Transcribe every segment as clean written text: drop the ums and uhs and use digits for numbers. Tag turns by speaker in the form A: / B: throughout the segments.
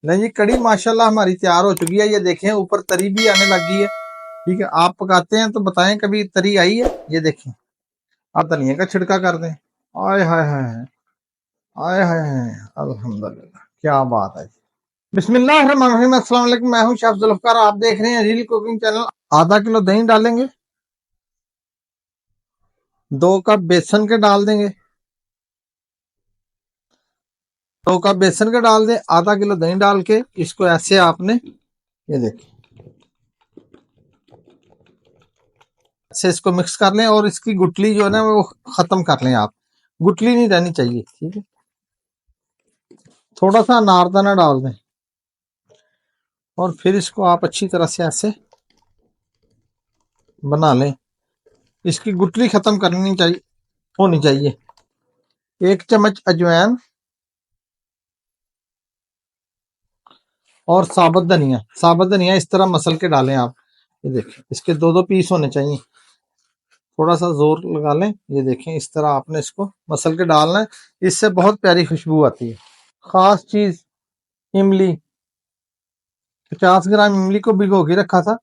A: नहीं जी, कड़ी माशाल्लाह हमारी तैयार हो चुकी है। ये देखें ऊपर तरी भी आने लगी है। ठीक है, आप पकाते हैं तो बताएं कभी तरी आई है। ये देखें, आप धनिया का छिड़का कर दें। आय हाय हाय, आय हाय हाय, अल्हम्दुलिल्लाह, क्या बात है। बिस्मिल्लाहिर्रहमानिर्रहीम, अस्सलाम वालेकुम। मैं हूं शेफ जुल्फकार, आप देख रहे हैं रील कुकिंग चैनल। आधा किलो दही डालेंगे, 2 कप बेसन के डाल देंगे, 2 कप बेसन के डाल दें, आधा किलो दही डाल के इसको ऐसे आपने, ये देखिए, ऐसे इसको मिक्स कर लें और इसकी गुठली जो है ना वो खत्म कर लें आप। गुठली नहीं रहनी चाहिए। ठीक है, थोड़ा सा अनारदाना डाल दें और फिर इसको आप अच्छी तरह से ऐसे बना लें। इसकी गुठली खत्म करनी चाहिए, होनी चाहिए। 1 चम्मच अजवाइन और साबुत धनिया इस तरह मसल के डालें आप। ये देखें, इसके 2-2 पीस होने चाहिए। थोड़ा सा जोर लगा लें। ये देखें, इस तरह आपने इसको मसल के डालना है। इससे बहुत प्यारी खुशबू आती है। खास चीज, इमली, 50 ग्राम इमली को भिगो के रखा था,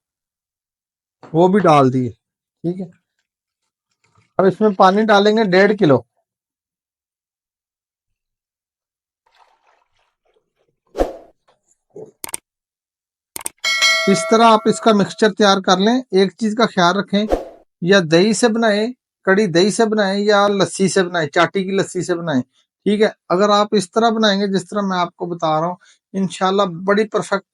A: वो भी डाल दिए। ठीक है, अब इसमें पानी डालेंगे 1.5 किलो। इस तरह आप इसका मिक्सचर तैयार कर लें। एक चीज का ख्याल रखें, या दही से बनाए, कड़ी दही से बनाए या लस्सी से बनाए, चाटी की लस्सी से बनाए। ठीक है, अगर आप इस तरह बनाएंगे जिस तरह मैं आपको बता रहा हूँ, इंशाल्लाह बड़ी परफेक्ट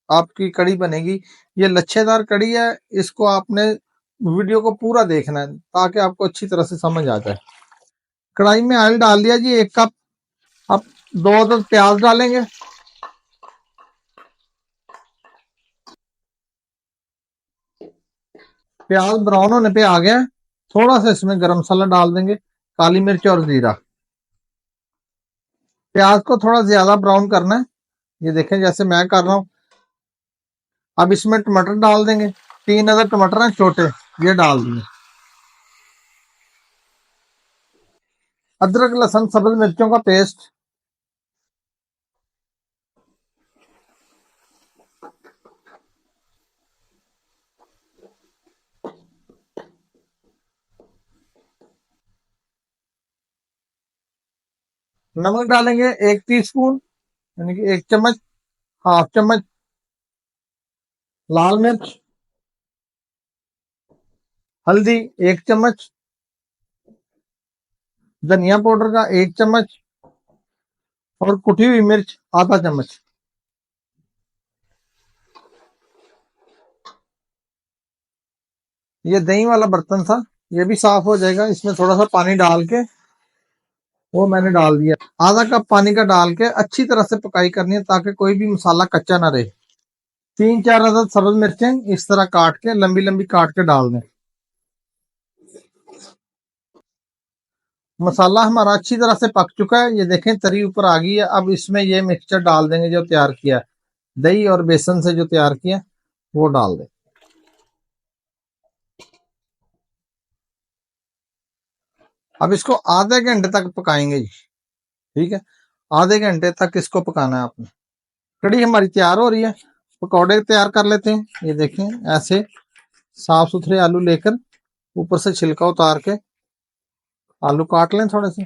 A: आपकी कड़ी बनेगी। ये लच्छेदार कड़ी है, इसको आपने वीडियो को पूरा देखना है ताकि आपको अच्छी तरह से समझ आ जाए। कढ़ाई में ऑयल डाल दिया जी, 1 कप। अब 2 प्याज डालेंगे। प्याज ब्राउन होने पे आ गया, थोड़ा सा इसमें गरम मसाला डाल देंगे, काली मिर्च और जीरा। प्याज को थोड़ा ज्यादा ब्राउन करना है, ये देखें जैसे मैं कर रहा हूँ। अब इसमें टमाटर डाल देंगे, 3 अदर टमाटर हैं छोटे, ये डाल दिए। अदरक लहसुन सब्ज मिर्चों का पेस्ट, नमक डालेंगे 1 टीस्पून, यानी कि 1 चम्मच, हाफ चम्मच। लाल मिर्च, हल्दी 1 चम्मच, धनिया पाउडर का 1 चम्मच और कुटी हुई मिर्च आधा चम्मच। ये दही वाला बर्तन था, ये भी साफ हो जाएगा। इसमें थोड़ा सा पानी डाल के, वो मैंने डाल दिया, आधा कप पानी का डाल के अच्छी तरह से पकाई करनी है ताकि कोई भी मसाला कच्चा ना रहे। 3-4 अदद सब्ज मिर्चें इस तरह काट के, लंबी लंबी काट के डाल दें। मसाला हमारा अच्छी तरह से पक चुका है, ये देखें तरी ऊपर आ गई है। अब इसमें ये मिक्सचर डाल देंगे जो तैयार किया है, दही और बेसन से जो तैयार किया, वो डाल दें। अब इसको आधे घंटे तक पकाएंगे जी। ठीक है, आधे घंटे तक इसको पकाना है आपने। कड़ी हमारी तैयार हो रही है, पकौड़े तैयार कर लेते हैं। ये देखें, ऐसे साफ सुथरे आलू लेकर ऊपर से छिलका उतार के आलू काट लें थोड़े से।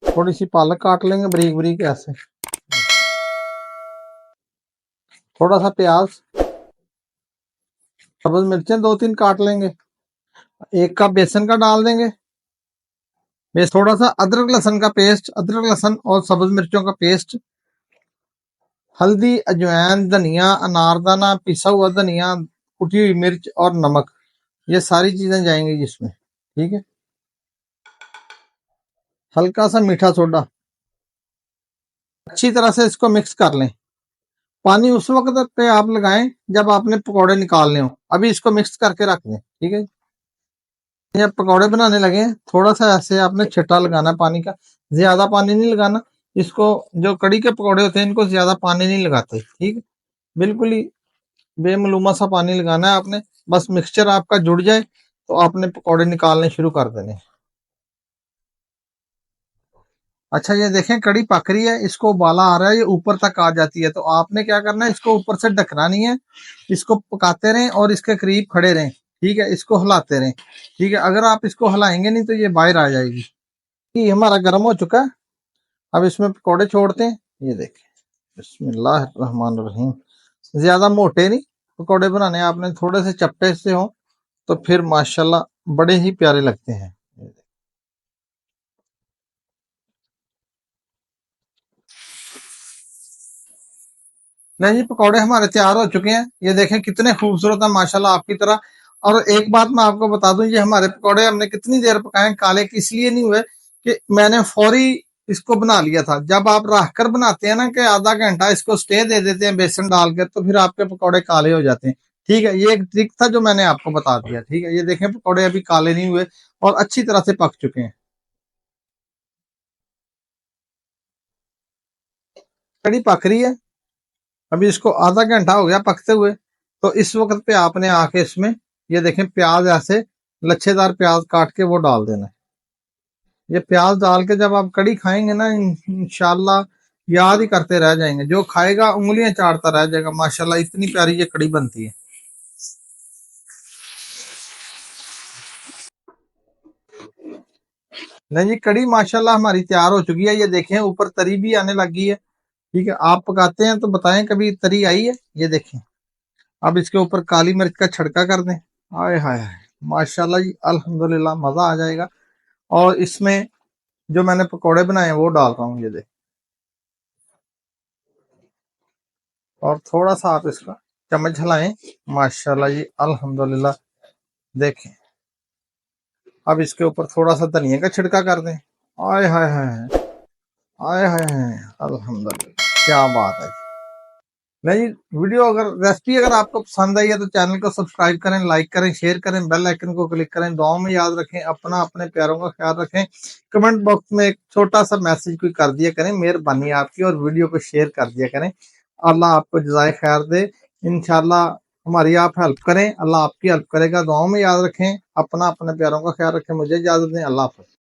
A: थोड़ी सी पालक काट लेंगे बारीक बारीक ऐसे। थोड़ा सा प्याज, सब्ज मिर्चें 2-3 काट लेंगे। 1 कप बेसन का डाल देंगे। बेस थोड़ा सा अदरक लहसुन का पेस्ट, अदरक लहसुन और सब्ज मिर्चों का पेस्ट, हल्दी, अजवाइन, धनिया, अनारदाना, पिसा हुआ धनिया, कुटी हुई मिर्च और नमक, ये सारी चीजें जाएंगी जिसमें। ठीक है, हल्का सा मीठा सोडा, अच्छी तरह से इसको मिक्स कर लें। पानी उस वक्त पे आप लगाएं जब आपने पकौड़े निकालने हो, अभी इसको मिक्स करके रख दें। ठीक है, जब पकौड़े बनाने लगे थोड़ा सा ऐसे आपने छिट्टा लगाना पानी का, ज्यादा पानी नहीं लगाना। इसको, जो कड़ी के पकौड़े होते हैं इनको ज्यादा पानी नहीं लगाते। ठीक है, बिल्कुल ही बेमलूमा सा पानी लगाना है आपने। बस मिक्सचर आपका जुड़ जाए तो आपने पकौड़े निकालने शुरू कर देने। अच्छा ये देखें कड़ी पक रही है, इसको उबाला आ रहा है, ये ऊपर तक आ जाती है, तो आपने क्या करना है, इसको ऊपर से ढकना नहीं है, इसको पकाते रहें और इसके करीब खड़े रहें। ठीक है, इसको हिलाते रहें। ठीक है, अगर आप इसको हिलाएंगे नहीं तो ये बाहर आ जाएगी। ये हमारा गर्म हो चुका है, अब इसमें पकौड़े छोड़ते हैं। ये देखें, बिस्मिल्लाह रहमान रहीम। ज्यादा मोटे नहीं पकौड़े बनाने, आपने थोड़े से चपटे से हो तो फिर माशाल्लाह बड़े ही प्यारे लगते हैं। नहीं जी, पकौड़े हमारे तैयार हो चुके हैं। ये देखें कितने खूबसूरत है माशाल्लाह आपकी तरह। और एक बात मैं आपको बता दूं, ये हमारे पकौड़े हमने कितनी देर पकाए, काले की इसलिए नहीं हुए कि मैंने फौरी इसको बना लिया था। जब आप रख कर बनाते हैं ना कि आधा घंटा इसको स्टे दे देते हैं बेसन डाल के, तो फिर आपके पकौड़े काले हो जाते हैं। ठीक है, ये एक ट्रिक था जो मैंने आपको बता दिया। ठीक है, ये देखें पकौड़े अभी काले नहीं हुए और अच्छी तरह से पक चुके हैं। कड़ी पक रही है, अभी इसको आधा घंटा हो गया पकते हुए। तो इस वक्त पे आपने आके इसमें ये देखें प्याज ऐसे लच्छेदार प्याज काट के वो डाल देना है। ये प्याज डाल के जब आप कड़ी खाएंगे ना, इंशाल्लाह याद ही करते रह जाएंगे। जो खाएगा उंगलियां चाटता रह जाएगा। माशाल्लाह इतनी प्यारी ये कड़ी बनती है। नहीं जी, कड़ी माशाल्लाह हमारी तैयार हो चुकी है। ये देखें ऊपर तरी भी आने लगी है। ठीक है, आप पकाते हैं तो बताएं कभी तरी आई है। ये देखें, अब इसके ऊपर काली मिर्च का छिड़का कर दें। हाय हाय हाय, माशाल्लाह जी, अल्हम्दुलिल्लाह, मजा आ जाएगा। और इसमें जो मैंने पकोड़े बनाए हैं वो डाल रहा हूँ, ये देख। और थोड़ा सा आप इसका चम्मच हिलाएं। माशाल्लाह जी, अल्हम्दुलिल्लाह। देखें, अब इसके ऊपर थोड़ा सा धनिया का छिड़का कर दें। आय हाय हाय, आय हाय हाय, अल्हम्दुलिल्लाह, क्या बात है। नहीं, वीडियो अगर रेसिपी अगर आपको पसंद आई है तो चैनल को सब्सक्राइब करें, लाइक करें, शेयर करें, बेल आइकन को क्लिक करें। दुआओं में याद रखें, अपना अपने प्यारों का ख्याल रखें। कमेंट बॉक्स में एक छोटा सा मैसेज कोई कर दिया करें, मेहरबानी आपकी, और वीडियो को शेयर कर दिया करें। अल्लाह आपको जज़ाए खैर दे। इंशाल्लाह हमारी आप हेल्प करें, अल्लाह आपकी हेल्प करेगा। दुआओं में याद रखें, अपना अपने प्यारों का ख्याल रखें। मुझे इजाजत दें, अल्लाह हाफ़िज़।